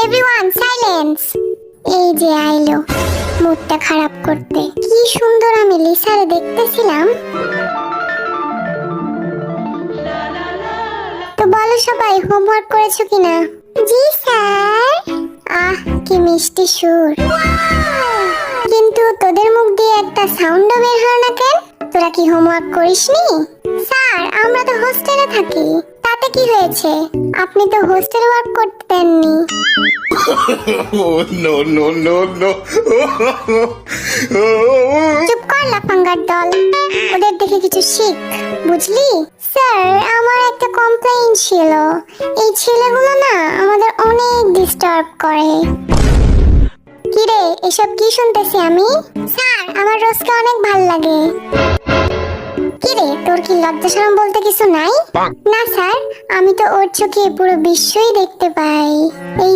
Everyone silence. এই যে আইলো মুডটা খারাপ করতে। কি সুন্দর আমি লিসারে দেখতেছিলাম। তো বলো সবাই হোমওয়ার্ক করেছো কিনা? জি স্যার। আহ কি মিষ্টি সুর, কিন্তু তোদের মুখ দিয়ে একটা সাউন্ডও বের হয় না কেন? তোরা কি হোমওয়ার্ক করিসনি? স্যার আমরা তো হোস্টেলে থাকি। তাতে কি হয়েছে? আপনি তো হোস্টেল ওয়ার্ক করতে দেননি। Oh, no, no, no, no. চুপ কর লাফাঙ্গার দল, ওদের দেখে কিছু শিখ, বুঝলি? স্যার আমার একটা কমপ্লেইন ছিল। এই ছেলেগুলো না আমাদের অনেক ডিস্টার্ব করে। কি রে এসব কি শুনতেছি আমি? স্যার আমার রোজকে অনেক ভাল লাগে। কি রে তোর কি লজ্জা শরম বলতে কিছু নাই? না স্যার, আমি তো ওর চোখে পুরো বিশ্বই দেখতে পাই। এই